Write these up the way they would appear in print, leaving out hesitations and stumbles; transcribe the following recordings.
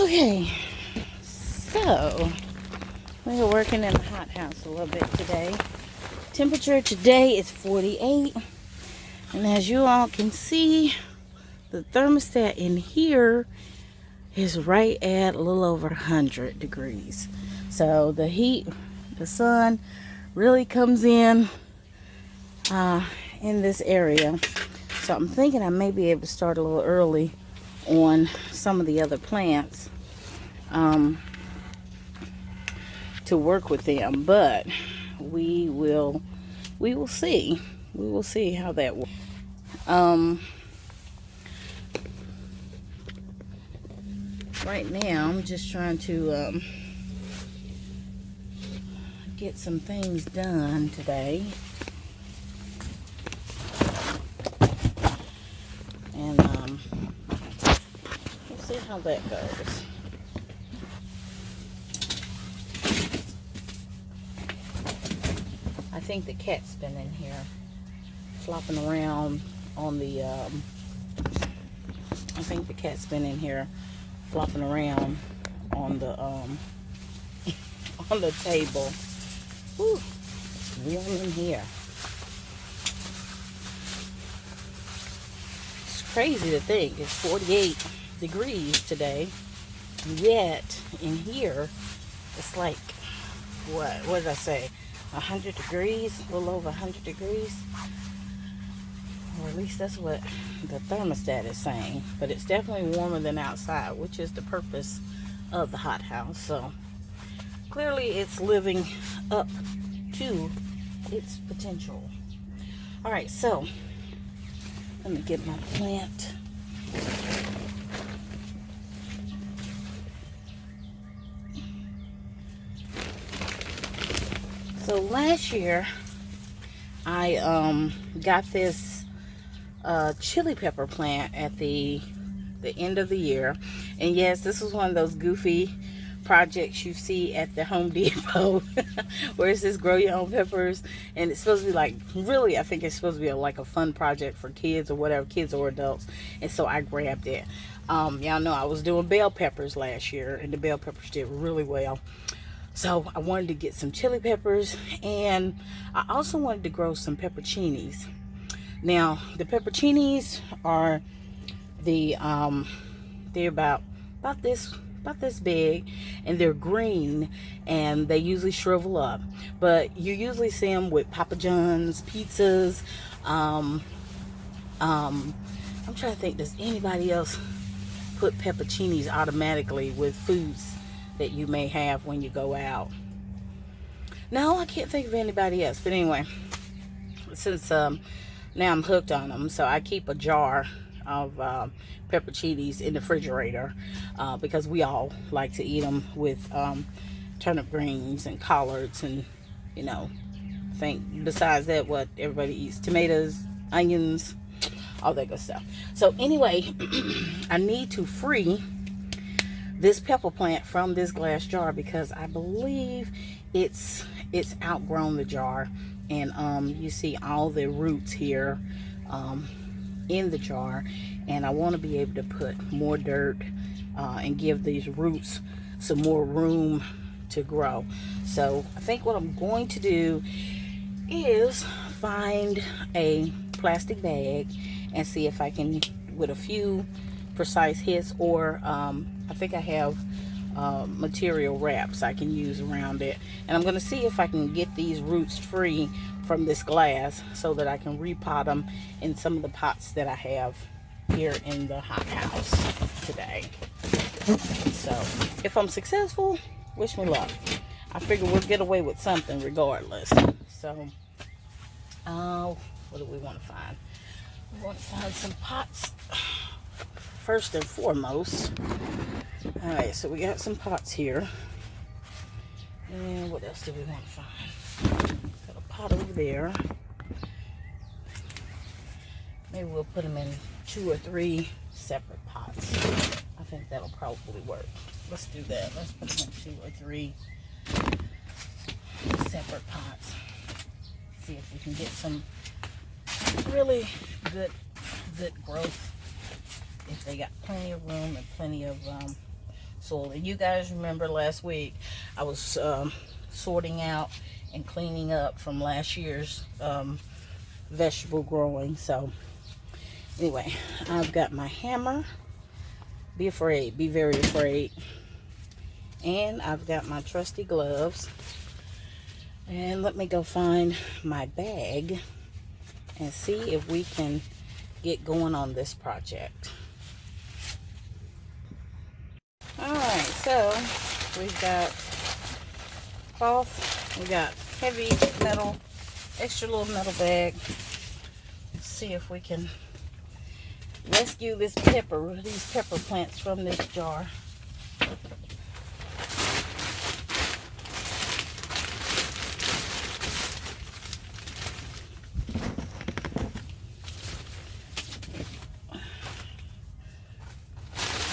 Okay, so we are working in the hothouse a little bit today. Temperature today is 48, and as you all can see, the thermostat in here is right at a little over 100 degrees. So the heat, the sun really comes in this area. So I'm thinking I may be able to start a little early on some of the other plants to work with them, but we will see. We will see how that works. Right now I'm just trying to get some things done today, and we'll see how that goes. I think the cat's been in here flopping around on the I think the cat's been in here flopping around on the on the table. Whew, it's warm in here. It's crazy to think it's 48 degrees today, and yet in here it's like, what did I say, 100 degrees, a little over 100 degrees, or at least that's what the thermostat is saying. But it's definitely warmer than outside, which is the purpose of the hothouse. So clearly it's living up to its potential. All right, so let me get my plant. So last year I got this chili pepper plant at the end of the year, and yes, this was one of those goofy projects you see at the Home Depot where it says grow your own peppers, and it's supposed to be like, really, I think it's supposed to be like a fun project for kids or whatever, kids or adults. And so I grabbed it. Y'all know I was doing bell peppers last year, and the bell peppers did really well. So I wanted to get some chili peppers, and I also wanted to grow some pepperoncinis. Now the pepperoncinis are they're about this big, and they're green, and they usually shrivel up. But you usually see them with Papa John's pizzas. I'm trying to think, does anybody else put pepperoncinis automatically with foods that you may have when you go out? No, I can't think of anybody else. But anyway, since now I'm hooked on them, so I keep a jar of pepperoncinis in the refrigerator because we all like to eat them with turnip greens and collards, and you know, besides that, what everybody eats: tomatoes, onions, all that good stuff. So anyway, I need to free this pepper plant from this glass jar because I believe it's outgrown the jar, and you see all the roots here in the jar, and I want to be able to put more dirt and give these roots some more room to grow. So I think what I'm going to do is find a plastic bag and see if I can, with a few precise hits, or I think I have material wraps I can use around it, and I'm going to see if I can get these roots free from this glass so that I can repot them in some of the pots that I have here in the hothouse today. So if I'm successful, wish me luck. I figure we'll get away with something regardless. So what do we want to find? We want to find some pots first and foremost. Alright, so we got some pots here. And what else do we want to find? Got a pot over there. Maybe we'll put them in 2 or 3 separate pots. I think that'll probably work. Let's do that. Let's put them in 2 or 3 separate pots. See if we can get some really good growth if they got plenty of room and plenty of soil. And you guys remember last week I was sorting out and cleaning up from last year's vegetable growing. So anyway, I've got my hammer. Be afraid, be very afraid. And I've got my trusty gloves. And let me go find my bag and see if we can get going on this project. Alright, so we've got cloth, we got heavy metal, extra little metal bag. Let's see if we can rescue these pepper plants from this jar.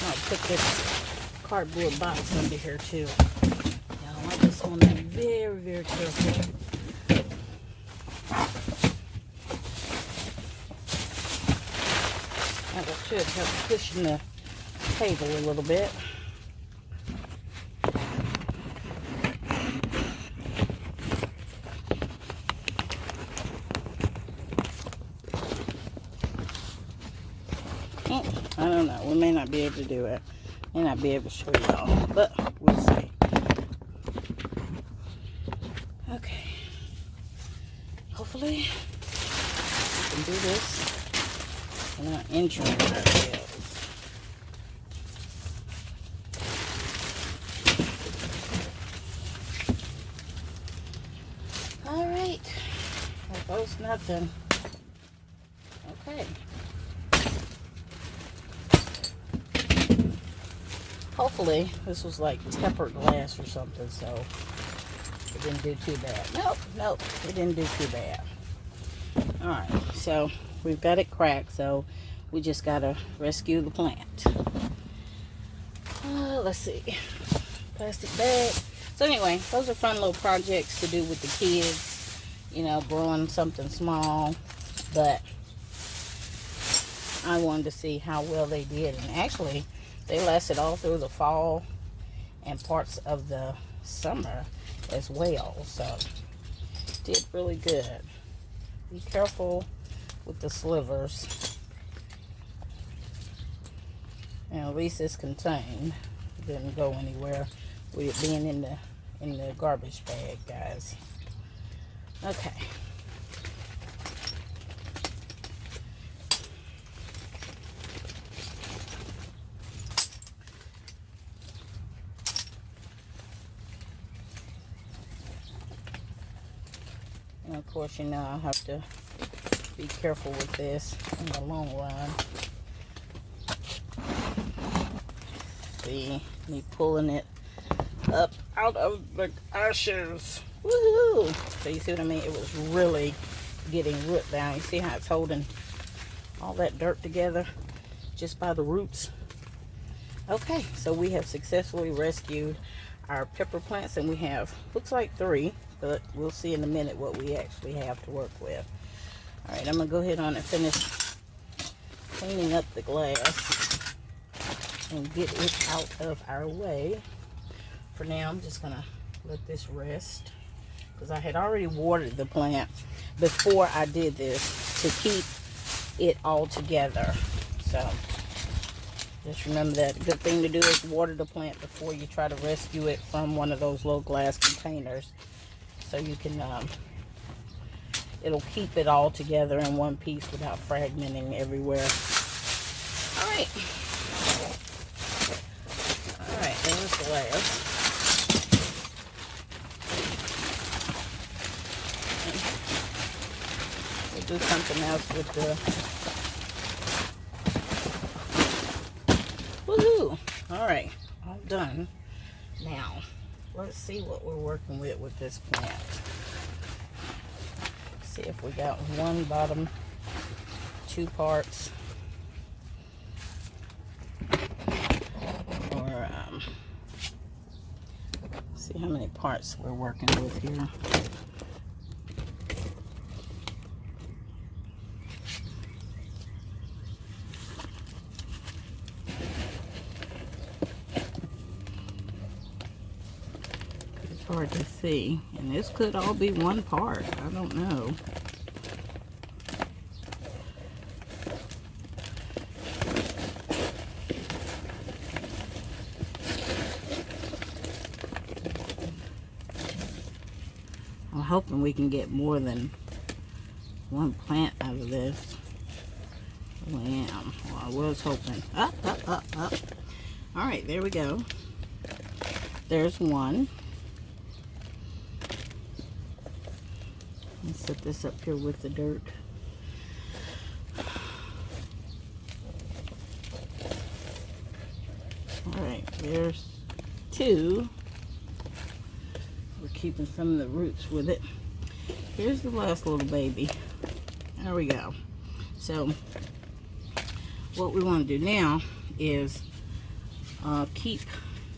I'll put this cardboard box under here too. Now I just want to be very, very careful. Now that should help pushing the table a little bit. I don't know. We may not be able to do it. May not be able to show y'all, but we'll see. Okay. Hopefully we can do this without injuring ourselves. All right. There goes nothing. Okay. Hopefully this was like tempered glass or something, so it didn't do too bad. Nope, it didn't do too bad. Alright, so we've got it cracked, so we just gotta rescue the plant. Let's see. Plastic bag. So anyway, those are fun little projects to do with the kids. You know, growing something small. But I wanted to see how well they did. And actually, they lasted all through the fall and parts of the summer as well. So, did really good. Be careful with the slivers. And at least it's contained. It didn't go anywhere with it being in the garbage bag, guys. Okay. And of course, you know, I'll have to be careful with this in the long run. See, me pulling it up out of the ashes. Woohoo! So you see what I mean? It was really getting root down. You see how it's holding all that dirt together just by the roots? Okay, so we have successfully rescued our pepper plants, and we have, looks like 3, but we'll see in a minute what we actually have to work with. All right, I'm gonna go ahead on and finish cleaning up the glass and get it out of our way. For now, I'm just gonna let this rest because I had already watered the plant before I did this to keep it all together. So just remember that. The good thing to do is water the plant before you try to rescue it from one of those low glass containers, so you can it'll keep it all together in one piece without fragmenting everywhere. All right, there's the last. We'll do something else with the woohoo. All right, all done. Now let's see what we're working with this plant. See if we got one bottom, 2 parts, or see how many parts we're working with here. hard to see. And this could all be one part. I don't know. I'm hoping we can get more than one plant out of this. I am. Well, I was hoping. Up, up, up, up. All right, there we go. There's one. Let's set this up here with the dirt. All right, there's two. We're keeping some of the roots with it. Here's the last little baby. There we go. So what we want to do now is keep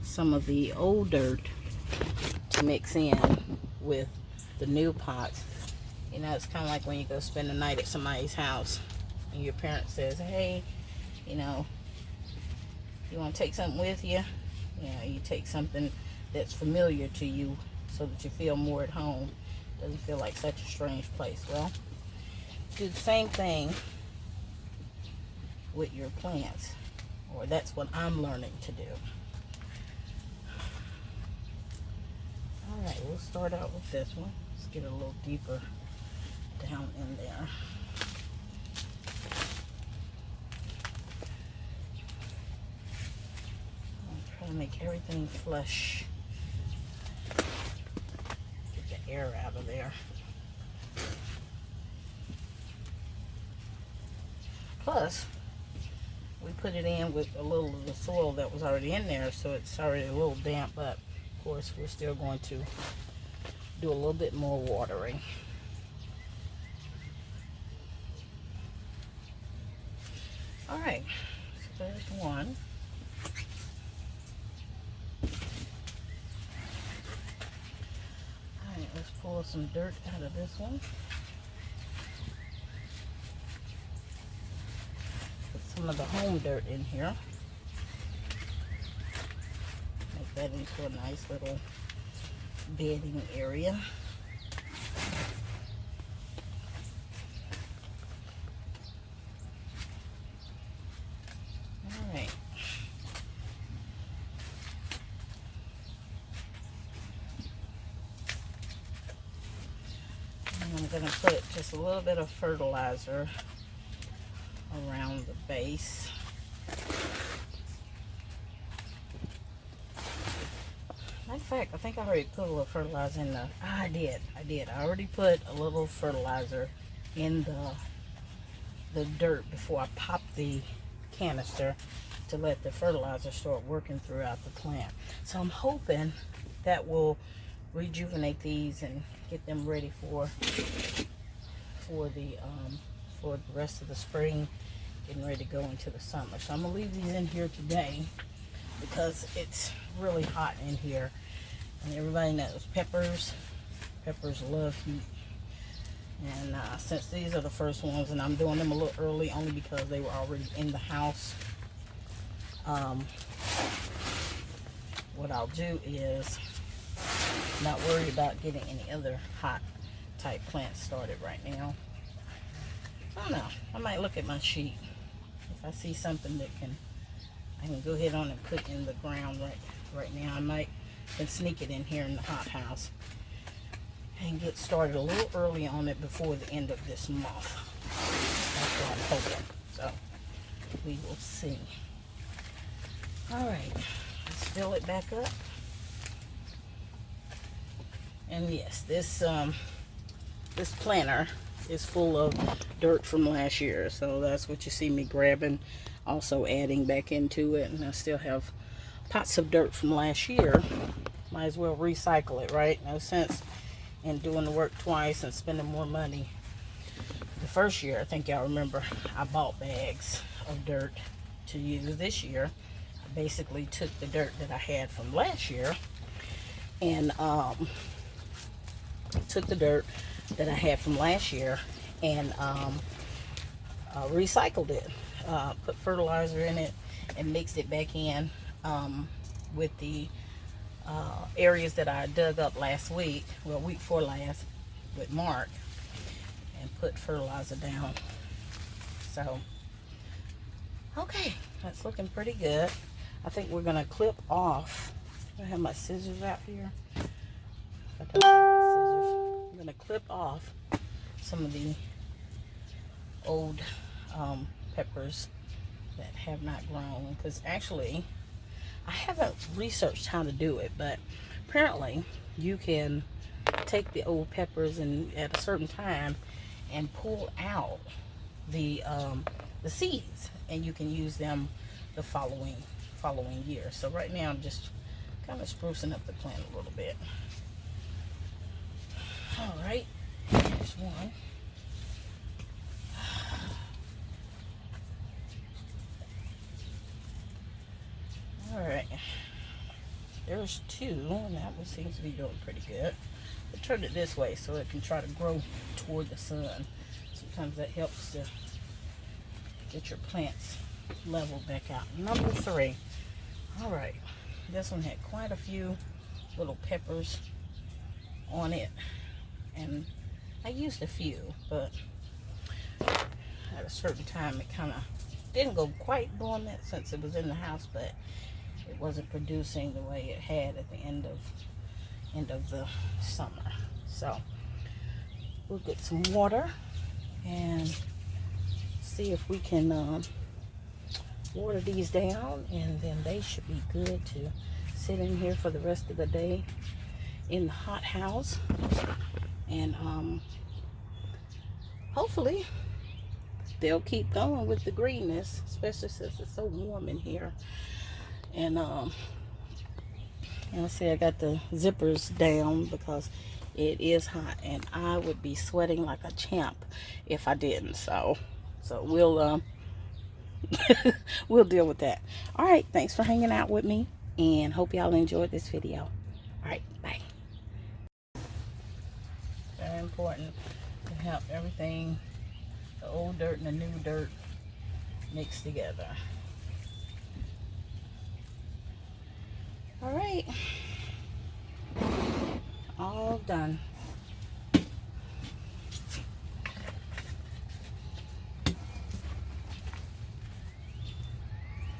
some of the old dirt to mix in with the new pots. You know, it's kind of like when you go spend the night at somebody's house and your parent says, hey, you know, you want to take something with you? You know, you take something that's familiar to you so that you feel more at home. Doesn't feel like such a strange place. Well, do the same thing with your plants, or that's what I'm learning to do. All right, we'll start out with this one. Let's get a little deeper down in there. I'm trying to make everything flush. Get the air out of there. Plus, we put it in with a little of the soil that was already in there, so it's already a little damp, but of course we're still going to do a little bit more watering. All right, so there's one. All right, let's pull some dirt out of this one. Some of the home dirt in here. Make that into a nice little bedding area. All right. And I'm going to put just a little bit of fertilizer around the base. Matter of fact, I think I already put a little fertilizer in the... I did. I already put a little fertilizer in the dirt before I popped the canister to let the fertilizer start working throughout the plant. So I'm hoping that will rejuvenate these and get them ready for the rest of the spring, getting ready to go into the summer. So I'm gonna leave these in here today because it's really hot in here, and everybody knows peppers love heat. And since these are the first ones, and I'm doing them a little early only because they were already in the house, what I'll do is not worry about getting any other hot type plants started right now. I don't know. I might look at my sheet. If I see something that I can go ahead on and put in the ground right now. I might can sneak it in here in the hothouse and get started a little early on it before the end of this month. That's what I'm hoping. So we will see. All right, let's fill it back up. And yes, this planter is full of dirt from last year, so that's what you see me grabbing, also adding back into it. And I still have pots of dirt from last year. Might as well recycle it, right? No sense in doing the work twice and spending more money. The first year, I think y'all remember, I bought bags of dirt to use. This year I basically took the dirt that I had from last year and recycled it, put fertilizer in it and mixed it back in with the areas that I dug up last week, well, week before last with Mark, and put fertilizer down. So, okay, that's looking pretty good. I think we're gonna clip off. I have my scissors out here. I don't have my scissors. I'm gonna clip off some of the old peppers that have not grown, because actually I haven't researched how to do it, but apparently you can take the old peppers and at a certain time and pull out the seeds, and you can use them the following year. So right now I'm just kind of sprucing up the plant a little bit. All right, here's one. All right, there's two, and that one seems to be doing pretty good. I turned it this way so it can try to grow toward the sun. Sometimes that helps to get your plants leveled back out. Number 3. All right, this one had quite a few little peppers on it, and I used a few, but at a certain time it kind of didn't go quite dormant since it was in the house, but it wasn't producing the way it had at the end of the summer. So we'll get some water and see if we can water these down, and then they should be good to sit in here for the rest of the day in the hot house. And hopefully they'll keep going with the greenness, especially since it's so warm in here. And I say I got the zippers down because it is hot, and I would be sweating like a champ if I didn't. So we'll we'll deal with that. All right, thanks for hanging out with me, and hope y'all enjoyed this video. All right, bye. Very important to have everything, the old dirt and the new dirt, mixed together. All right, all done.